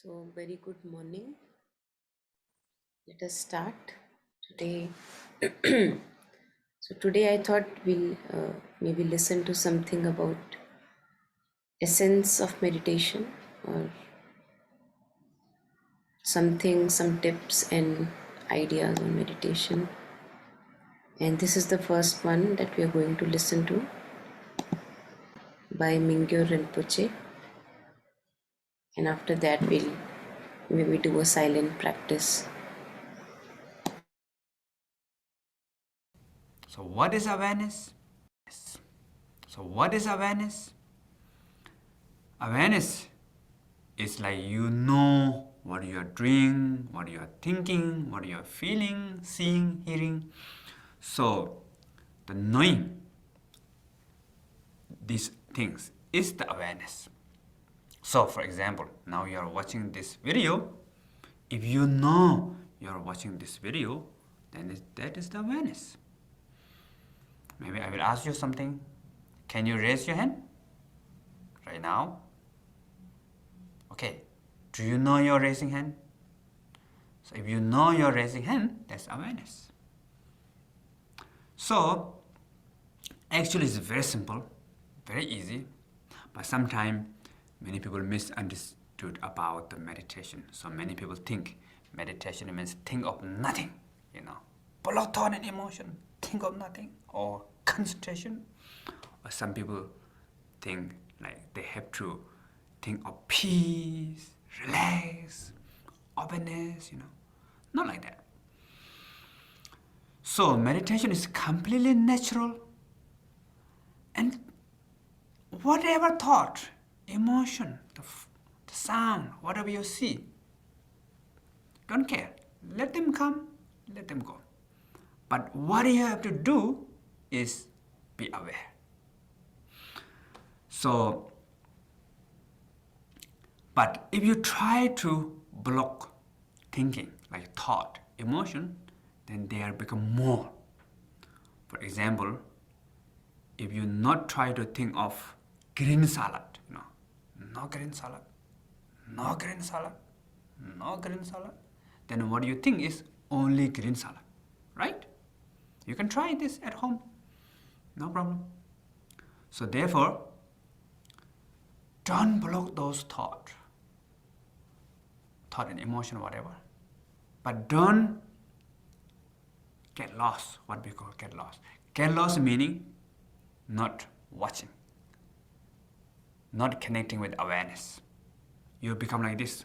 So, very good morning. Let us start today. So, today I thought we'll maybe listen to something about essence of meditation or something, some tips and ideas on meditation. And this is the first one that we are going to listen to by Mingyur Rinpoche. And after that, we'll maybe do a silent practice. So what is awareness? So what is awareness? Awareness is like you know what you are doing, what you are thinking, what you are feeling, seeing, hearing. So the knowing these things is the awareness. So for example, now you are watching this video. If you know you are watching this video, then that is the awareness. Maybe I will ask you something. Can you raise your hand right now? Okay. Do you know you're raising hand? So if you know you're raising hand, that's awareness. So actually it's very simple, very easy, but sometimes many people misunderstood about the meditation. So many people think meditation means think of nothing, block thought and emotion, think of nothing, or concentration. Or some people think like they have to think of peace, relax, openness, not like that. So meditation is completely natural, and whatever thought, emotion, the sound, whatever you see, don't care. Let them come, let them go. But what you have to do is be aware. So, but if you try to block thinking, like thought, emotion, then they are become more. For example, if you not try to think of green salad, no green salad, no green salad, no green salad, then what you think is only green salad, right? You can try this at home, no problem. So therefore, don't block those thought and emotion, whatever. But don't get lost, what we call get lost. Get lost meaning not watching, not connecting with awareness. You become like this,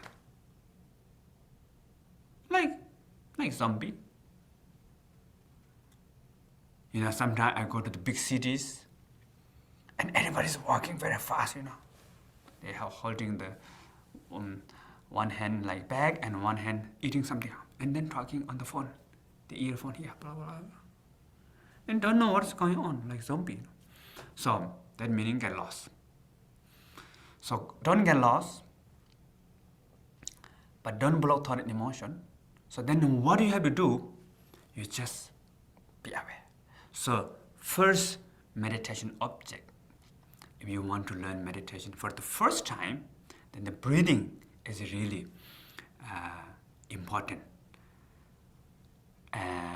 like zombie. Sometimes I go to the big cities and everybody's walking very fast, They are holding the one hand like bag and one hand eating something and then talking on the phone, the earphone here, blah, blah, blah. And don't know what's going on, like zombie. So that meaning get lost. So don't get lost, but don't block thought and emotion. So then what you have to do, you just be aware. So first meditation object, if you want to learn meditation for the first time, then the breathing is really important.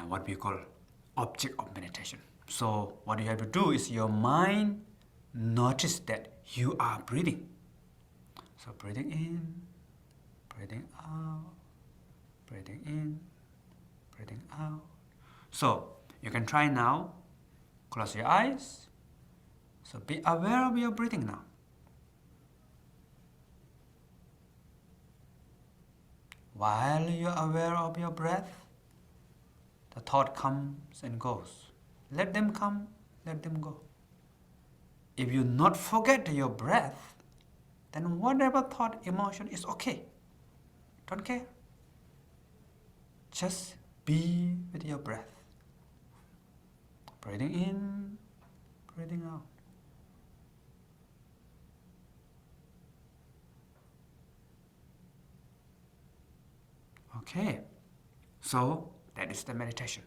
What we call object of meditation. So what you have to do is your mind notice that you are breathing. So breathing in, breathing out, breathing in, breathing out. So you can try now. Close your eyes. So be aware of your breathing now. While you're aware of your breath, the thought comes and goes. Let them come, let them go. If you not forget your breath, then whatever thought, emotion is okay. Don't care. Just be with your breath. Breathing in, breathing out. Okay, so that is the meditation.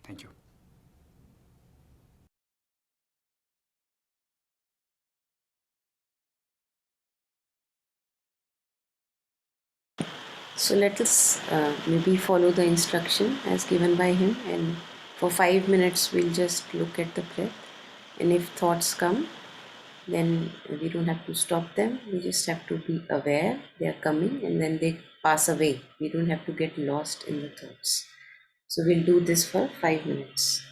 Thank you. So let us maybe follow the instruction as given by him, and for 5 minutes we'll just look at the breath. And if thoughts come, then we don't have to stop them. We just have to be aware they are coming and then they pass away. We don't have to get lost in the thoughts. So we'll do this for 5 minutes.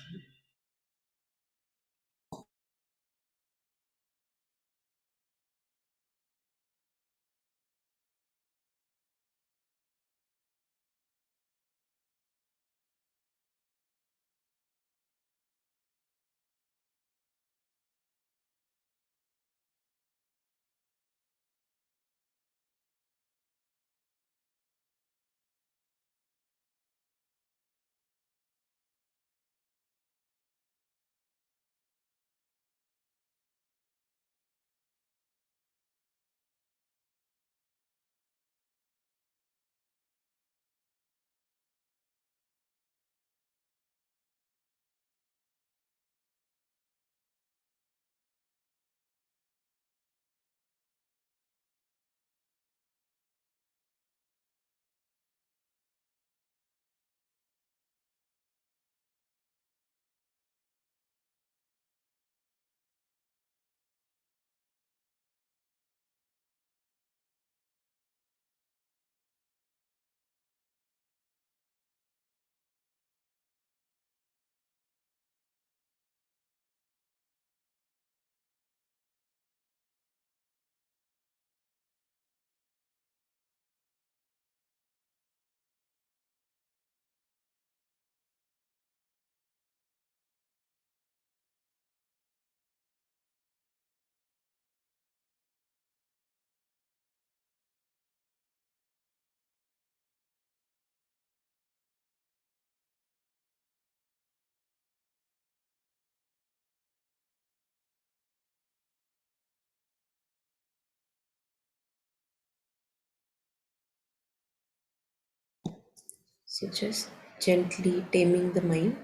So just gently taming the mind.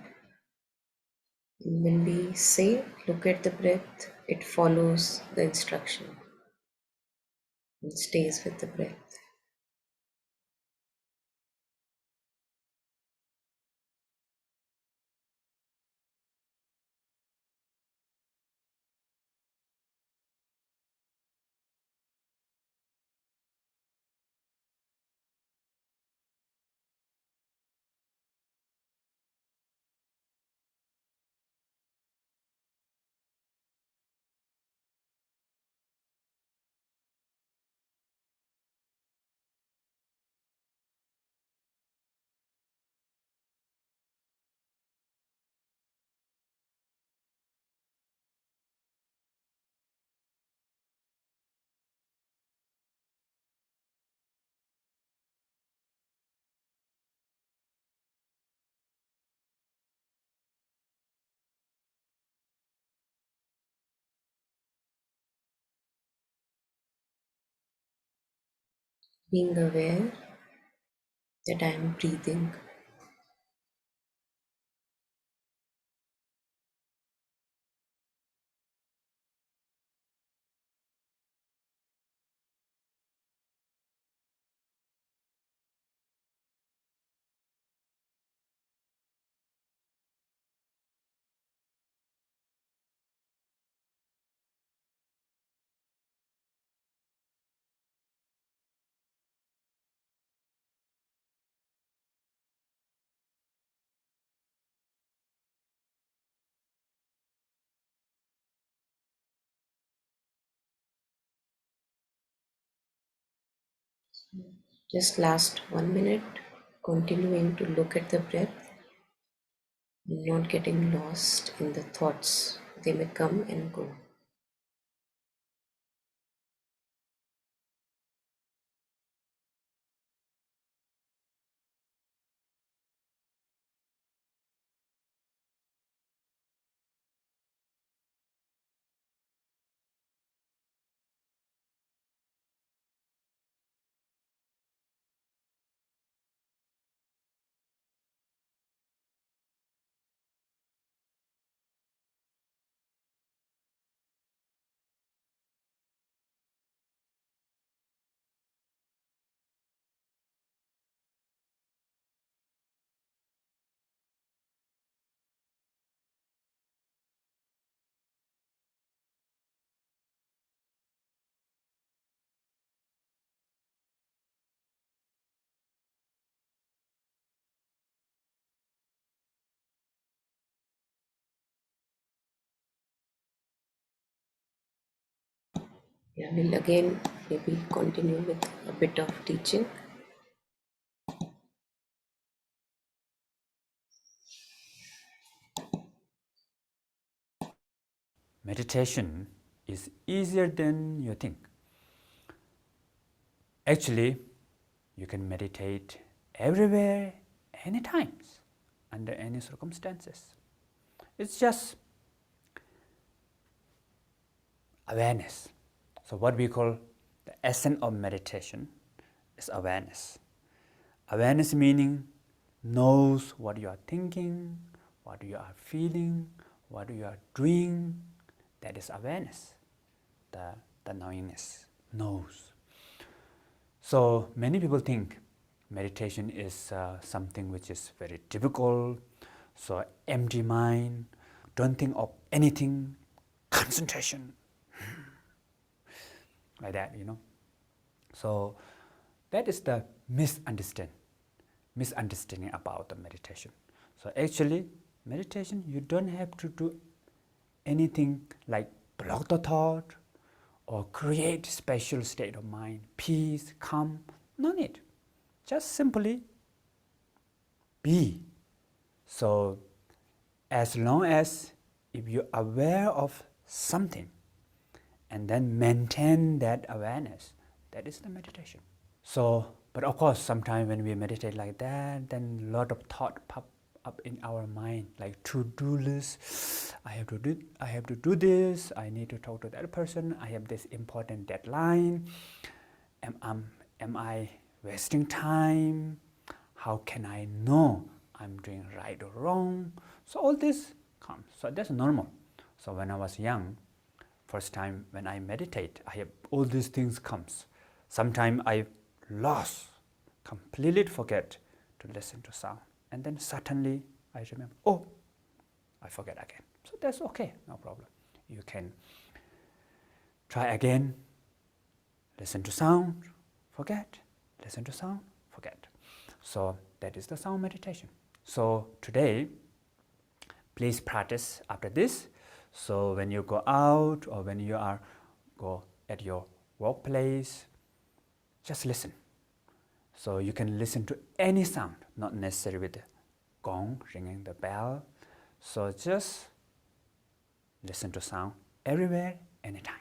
And when we say look at the breath, it follows the instruction and stays with the breath. Being aware that I am breathing. Just last 1 minute, continuing to look at the breath and not getting lost in the thoughts. They may come and go. Yeah, we'll again maybe continue with a bit of teaching. Meditation is easier than you think. Actually, you can meditate everywhere, anytime, under any circumstances. It's just awareness. So what we call the essence of meditation is awareness. Awareness meaning knows what you are thinking, what you are feeling, what you are doing. That is awareness. The knowingness knows. So many people think meditation is something which is very difficult. So empty mind, don't think of anything, concentration, like that, So that is the misunderstanding about the meditation. So actually, meditation, you don't have to do anything like block the thought or create special state of mind, peace, calm. No need. Just simply be. So as long as if you're aware of something and then maintain that awareness, that is the meditation. So, but of course, sometimes when we meditate like that, then a lot of thought pop up in our mind, like to-do list. I have to do this. I need to talk to that person. I have this important deadline. Am I wasting time? How can I know I'm doing right or wrong? So all this comes. So that's normal. So when I was young, first time when I meditate, I have all these things comes. Sometimes I lost, completely forget to listen to sound. And then suddenly I remember, oh, I forget again. So that's okay, no problem. You can try again, listen to sound, forget, listen to sound, forget. So that is the sound meditation. So today, please practice after this. So when you go out or when you are go at your workplace, just listen. So you can listen to any sound, not necessarily with the gong ringing the bell. So just listen to sound everywhere, anytime.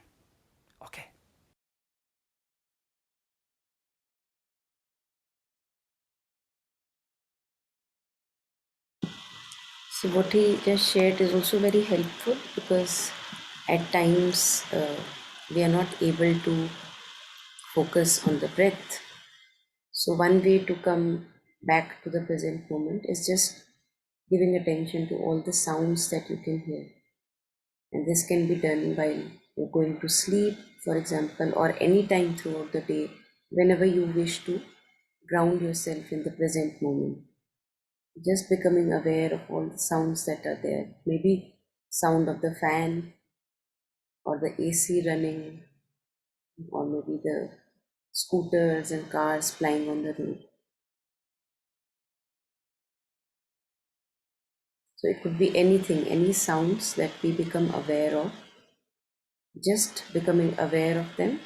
Okay. So what he just shared is also very helpful because at times we are not able to focus on the breath. So one way to come back to the present moment is just giving attention to all the sounds that you can hear. And this can be done while you're going to sleep, for example, or any time throughout the day, whenever you wish to ground yourself in the present moment. Just becoming aware of all the sounds that are there. Maybe sound of the fan or the AC running, or maybe the scooters and cars flying on the road. So it could be anything, any sounds that we become aware of, just becoming aware of them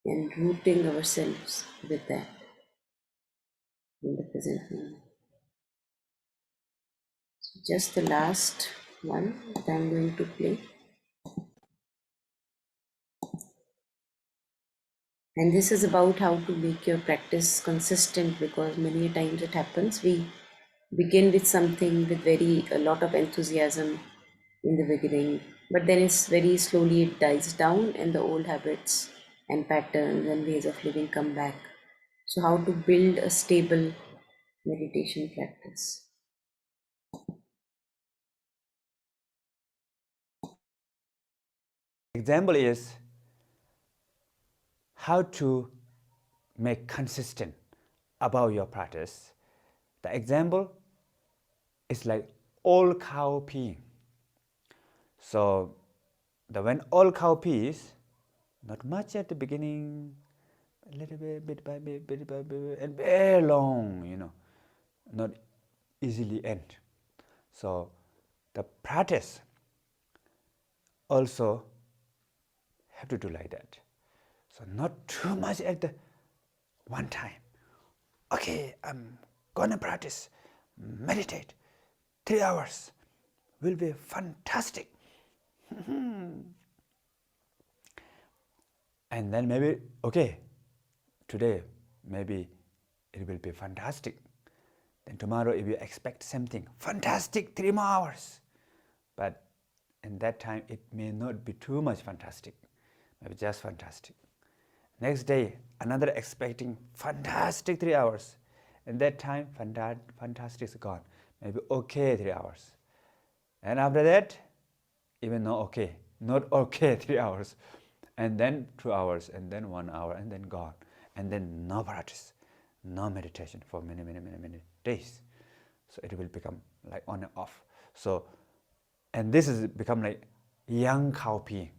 and rooting ourselves with that in the present moment. So just the last one that I'm going to play. And this is about how to make your practice consistent, because many times it happens we begin with something with very a lot of enthusiasm in the beginning, but then it's very slowly it dies down and the old habits and patterns and ways of living come back. So how to build a stable meditation practice. Example is how to make consistent about your practice. The example is like all cow peeing. So when all cow pees, not much at the beginning, a little bit by bit, and very long, not easily end. So the practice also have to do like that. So not too much at the one time. Okay, I'm gonna practice, meditate 3 hours, will be fantastic. And then maybe, okay, today maybe it will be fantastic. Then tomorrow if you expect something, fantastic, 3 more hours. But in that time it may not be too much fantastic, maybe just fantastic. Next day, another expecting fantastic 3 hours. And that time, fantastic is gone. Maybe okay 3 hours. And after that, even not okay, 3 hours. And then 2 hours, and then 1 hour, and then gone. And then no practice, no meditation for many days. So it will become like on and off. So, and this is become like young cowpea.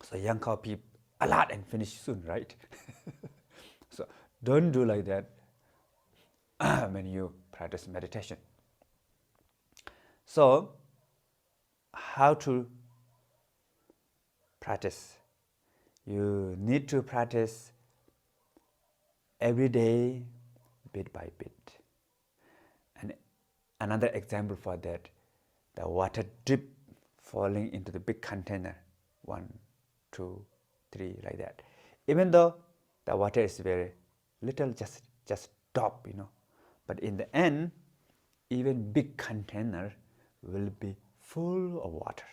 So young cowpea a lot and finish soon, right? So don't do like that when you practice meditation. So how to practice? You need to practice every day, bit by bit. And another example for that, the water drip falling into the big container, 1, 2, 3, like that. Even though the water is very little, just drop, but in the end, even big container will be full of water.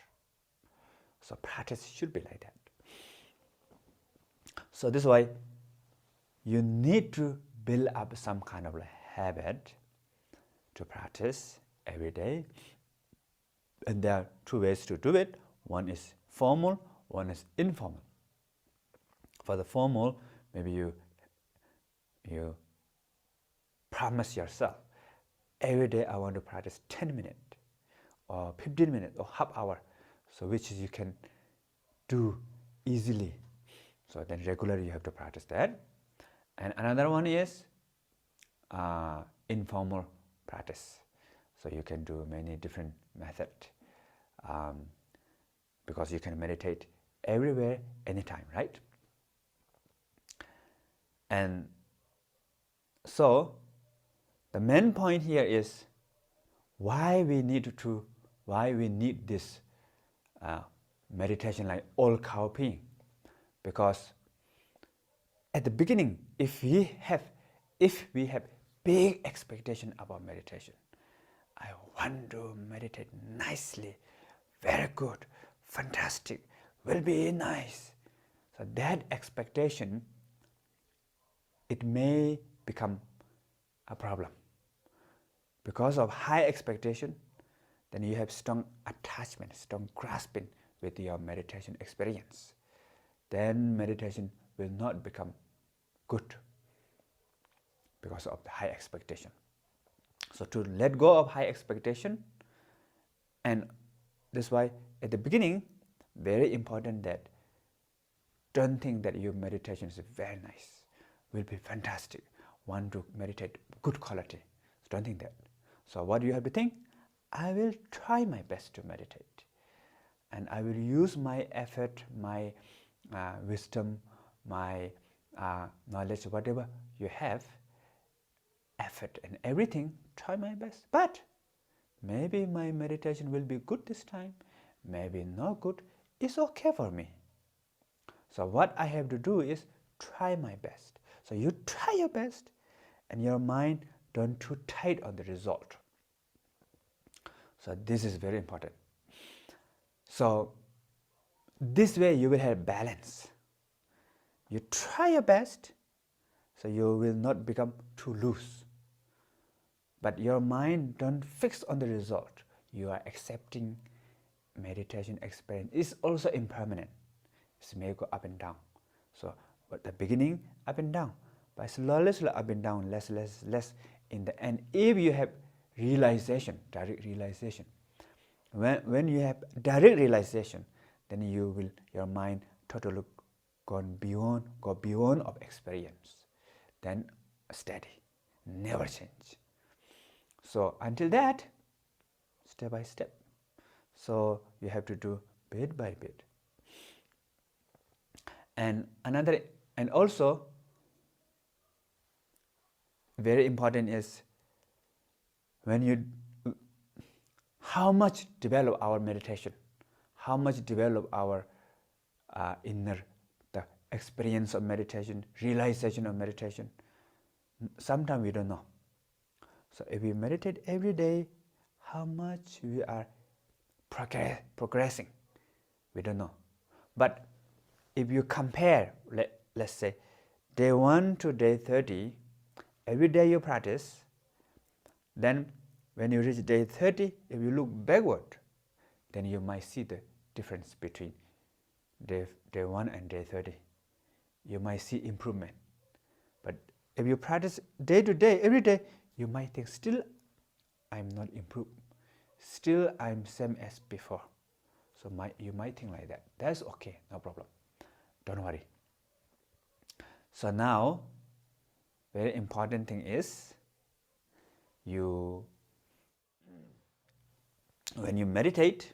So practice should be like that. So this is why you need to build up some kind of habit to practice every day. And there are 2 ways to do it. One is formal, one is informal. For the formal, maybe you promise yourself, every day I want to practice 10 minutes or 15 minutes or half hour, so which you can do easily. So then regularly you have to practice that. And another one is informal practice. So you can do many different methods because you can meditate everywhere, anytime, right? And so the main point here is why we need this meditation like all cowpea. Because at the beginning, if we have big expectation about meditation, I want to meditate nicely, very good, fantastic, will be nice. So that expectation, it may become a problem. Because of high expectation, then you have strong attachment, strong grasping with your meditation experience. Then meditation will not become good because of the high expectation. So to let go of high expectation, and that's why at the beginning, very important that don't think that your meditation is very nice, will be fantastic, want to meditate good quality. So don't think that. So what do you have to think? I will try my best to meditate, and I will use my effort, my wisdom, my knowledge, whatever you have, effort and everything, try my best. But maybe my meditation will be good this time, maybe not good. It's okay for me. So what I have to do is try my best. So you try your best, and your mind don't too tight on the result. So this is very important. So this way you will have balance. You try your best, so you will not become too loose. But your mind don't fix on the result. You are accepting meditation experience is also impermanent. It may go up and down. So at the beginning, up and down. But slowly up and down, less. In the end, if you have realization, direct realization, when you have direct realization, then your mind totally go beyond of experience. Then steady, never change. So until that, step by step. So you have to do bit by bit. And another, and also very important is when you, how much develop our meditation, how much develop our inner, the experience of meditation, realization of meditation. Sometimes we don't know. So if we meditate every day, how much we are progressing, we don't know. But if you compare, let's say, day 1 to day 30, every day you practice, then when you reach day 30, if you look backward, then you might see the difference between day 1 and day 30. You might see improvement. But if you practice day to day, every day, you might think, still I'm not improved. Still I'm same as before. So you might think like that. That's okay, no problem. Don't worry. So now, very important thing is, when you meditate,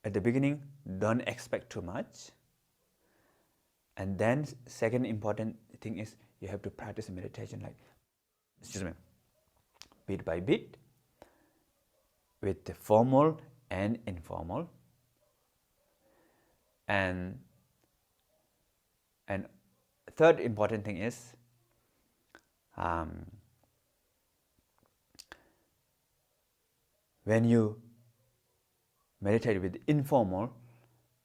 at the beginning, don't expect too much. And then second important thing is, you have to practice meditation like, bit by bit, with the formal and informal. And third important thing is, when you meditate with informal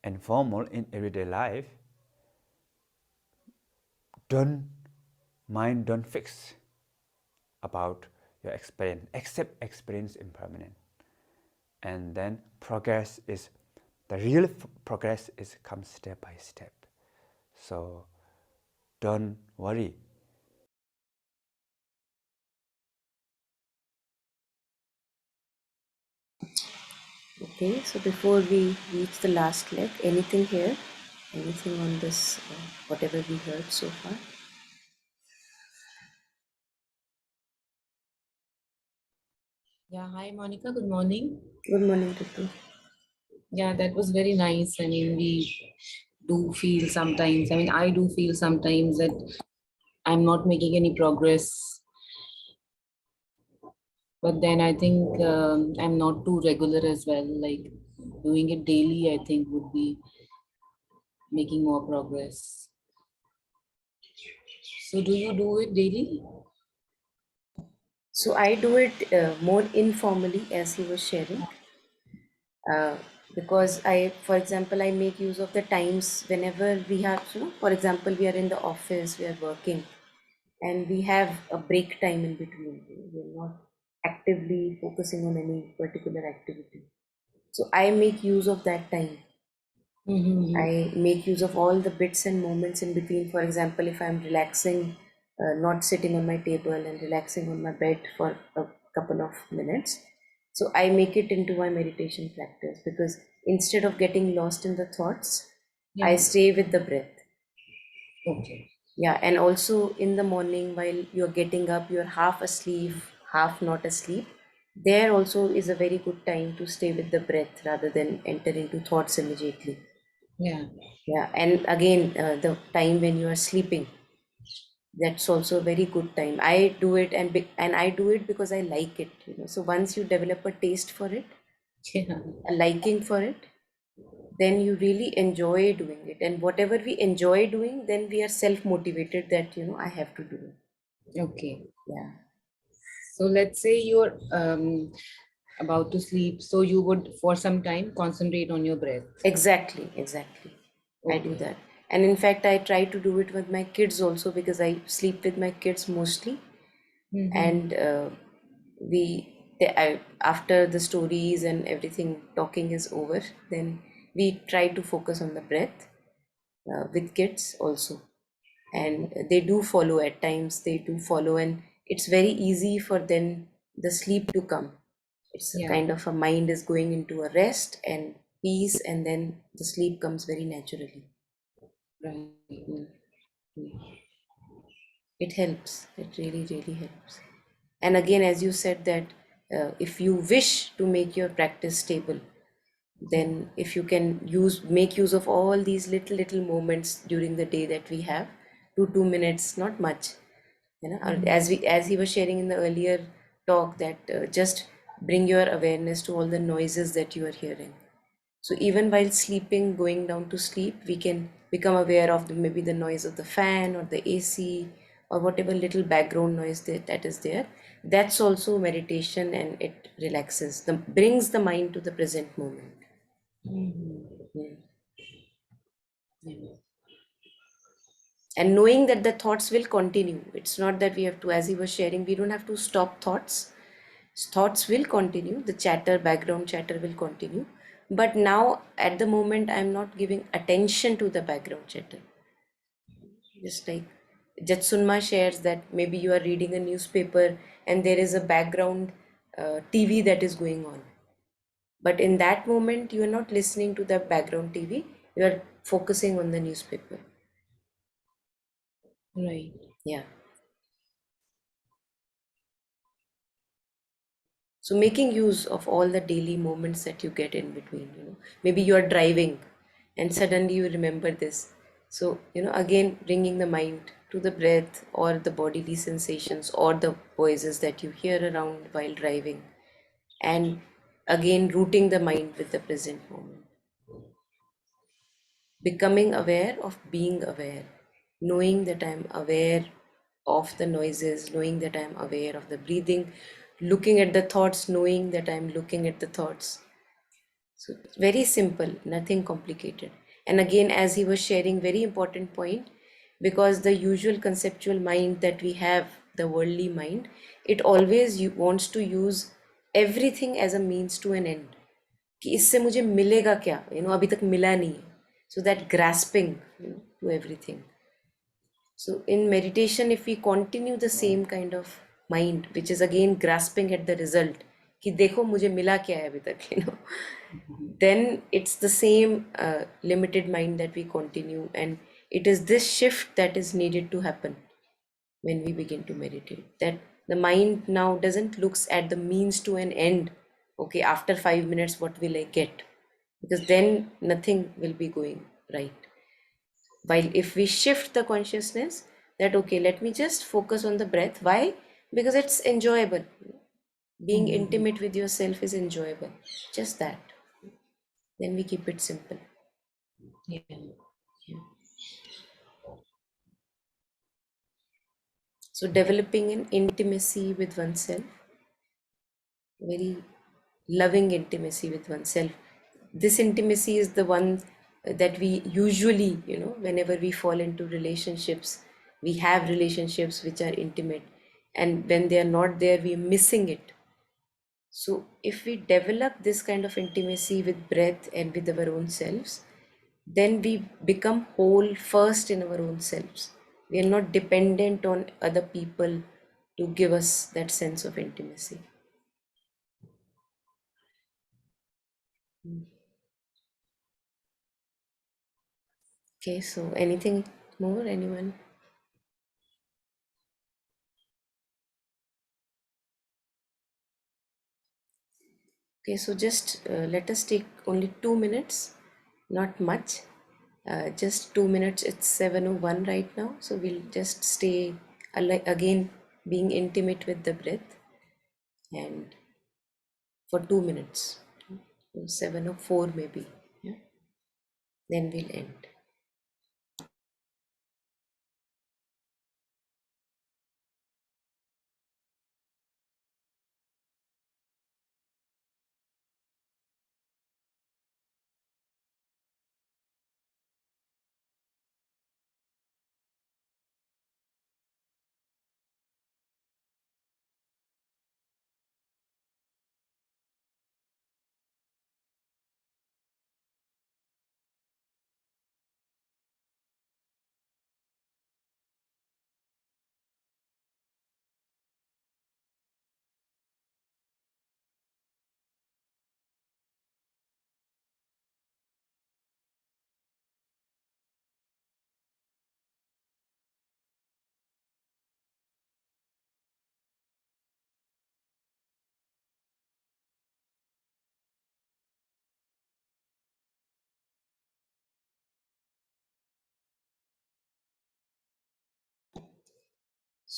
and formal in everyday life, don't fix about your experience, accept experience impermanent. And then the real progress comes step by step. So don't worry. Okay, so before we reach the last leg, anything here? Anything on this, whatever we heard so far? Yeah, hi Monica, good morning. Good morning, Ritu. Yeah, that was very nice. I mean, do feel sometimes, I do feel sometimes that I'm not making any progress. But then I think I'm not too regular as well. Like doing it daily, I think would be making more progress. So do you do it daily? So I do it more informally, as he was sharing, uh, because for example, I make use of the times whenever we have, for example, we are in the office, we are working, and we have a break time in between. We're not actively focusing on any particular activity. So I make use of that time. Mm-hmm. I make use of all the bits and moments in between. For example, if I'm relaxing, not sitting on my table and relaxing on my bed for a couple of minutes, so I make it into my meditation practice, because instead of getting lost in the thoughts, I Yeah. stay with the breath. Okay. Yeah, and also in the morning while you're getting up, you're half asleep, half not asleep. There also is a very good time to stay with the breath rather than enter into thoughts immediately. Yeah. Yeah, and again, the time when you are sleeping, that's also a very good time. I do it, and I do it because I like it. So once you develop a taste for it, Yeah. a liking for it, then you really enjoy doing it. And whatever we enjoy doing, then we are self-motivated that I have to do it. Okay. Yeah. So let's say you're about to sleep, so you would for some time concentrate on your breath. Exactly. I do Okay. that. And in fact, I try to do it with my kids also, because I sleep with my kids mostly. Mm-hmm. And after the stories and everything talking is over, then we try to focus on the breath with kids also. And they do follow, at times they do follow, and it's very easy for them, the sleep to come. It's a Yeah. kind of a mind is going into a rest and peace, and then the sleep comes very naturally. Right. Mm. It helps, it really helps. And again, as you said that if you wish to make your practice stable, then if you can make use of all these little moments during the day that we have, 2 minutes, not much, as he was sharing in the earlier talk, that just bring your awareness to all the noises that you are hearing. So even while sleeping, going down to sleep, we can become aware of maybe the noise of the fan or the AC or whatever little background noise that is there. That's also meditation, and it relaxes, brings the mind to the present moment. Yeah. Yeah. And knowing that the thoughts will continue. It's not that we have to, as he was sharing, we don't have to stop thoughts. Thoughts will continue, the chatter, background chatter will continue. But now, at the moment, I'm not giving attention to the background chatter. Just like Jetsunma shares that maybe you are reading a newspaper and there is a background TV that is going on. But in that moment, you are not listening to the background TV, you are focusing on the newspaper. Right. Yeah. So making use of all the daily moments that you get in between, maybe you are driving and suddenly you remember this. So, again, bringing the mind to the breath or the bodily sensations or the voices that you hear around while driving, and again, rooting the mind with the present moment. Becoming aware of being aware, knowing that I'm aware of the noises, knowing that I'm aware of the breathing, looking at the thoughts, knowing that I'm looking at the thoughts. So it's very simple, nothing complicated. And again, as he was sharing, very important point, because the usual conceptual mind that we have, the worldly mind, it always wants to use everything as a means to an end. कि इससे मुझे मिलेगा क्या, अभी तक मिला नहीं है. So that grasping, to everything. So in meditation, if we continue the same kind of mind, which is again grasping at the result, कि देखो मुझे मिला क्या है अभी तक, then it's the same limited mind that we continue, and it is this shift that is needed to happen when we begin to meditate. That the mind now doesn't looks at the means to an end. Okay, after 5 minutes, what will I get? Because then nothing will be going right. While if we shift the consciousness, that okay, let me just focus on the breath. Why? Because it's enjoyable. Being intimate with yourself is enjoyable. Just that. Then we keep it simple. Yeah. Yeah. So developing an intimacy with oneself, very loving intimacy with oneself. This intimacy is the one that we usually, whenever we fall into relationships, we have relationships which are intimate, and when they are not there, we are missing it. So if we develop this kind of intimacy with breath and with our own selves, then we become whole first in our own selves. We are not dependent on other people to give us that sense of intimacy. Okay, so anything more, anyone? Okay, so just let us take only 2 minutes, not much. Just 2 minutes. It's 7:01 right now, so we'll just stay again being intimate with the breath, and for 2 minutes, 7:04 maybe. Yeah, then we'll end.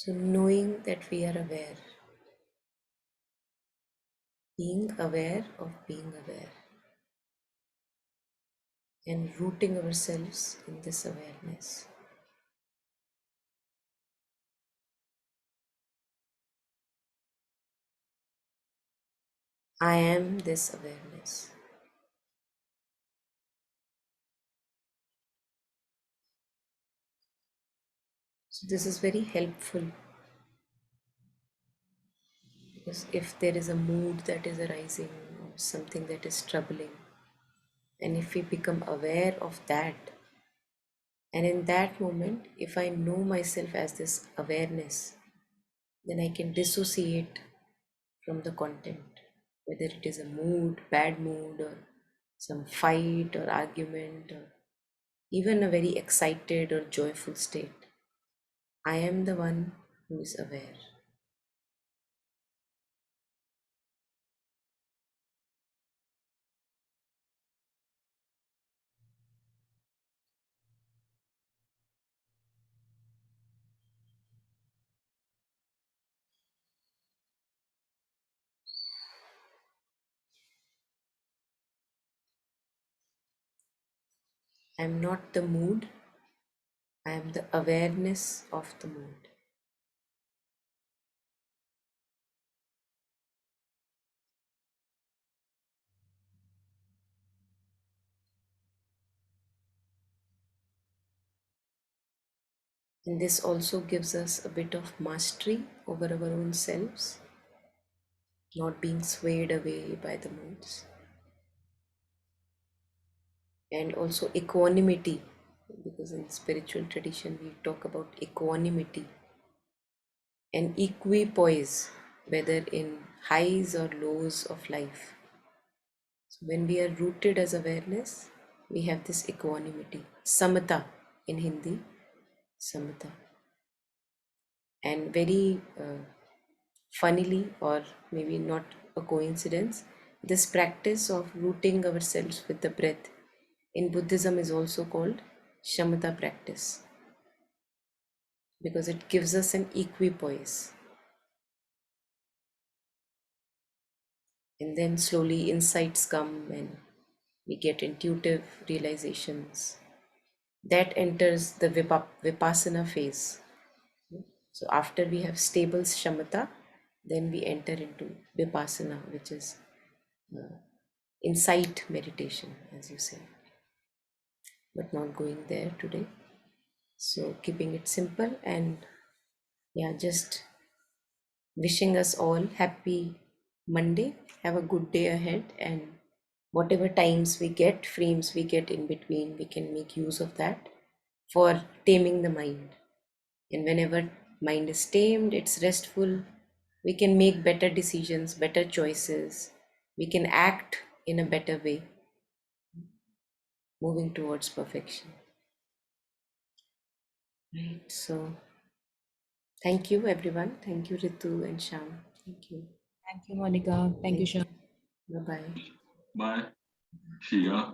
So, knowing that we are aware, being aware of being aware, and rooting ourselves in this awareness. I am this awareness. So, this is very helpful because if there is a mood that is arising or something that is troubling, and if we become aware of that, and in that moment, if I know myself as this awareness, then I can dissociate from the content, whether it is a mood, bad mood, or some fight or argument, or even a very excited or joyful state. I am the one who is aware. I am not the mood, I am the awareness of the mood. And this also gives us a bit of mastery over our own selves, not being swayed away by the moods. And also equanimity, because in spiritual tradition we talk about equanimity and equipoise, whether in highs or lows of life. So when we are rooted as awareness, we have this equanimity, samata in Hindi, samata. And very funnily, or maybe not a coincidence, this practice of rooting ourselves with the breath in Buddhism is also called shamatha practice because it gives us an equipoise. And then slowly insights come and we get intuitive realizations. That enters the vipassana phase. So after we have stable shamatha, then we enter into vipassana, which is insight meditation, as you say, but not going there today. So keeping it simple and yeah, just wishing us all happy Monday. Have a good day ahead, and whatever times we get, frames we get in between, we can make use of that for taming the mind. And whenever mind is tamed, it's restful, we can make better decisions, better choices, we can act in a better way, moving towards perfection. Right. So thank you everyone. Thank you Ritu and Sham. Thank you. Thank you, Monica. Thank you, Thank Sean. you. Bye bye. Bye. See ya.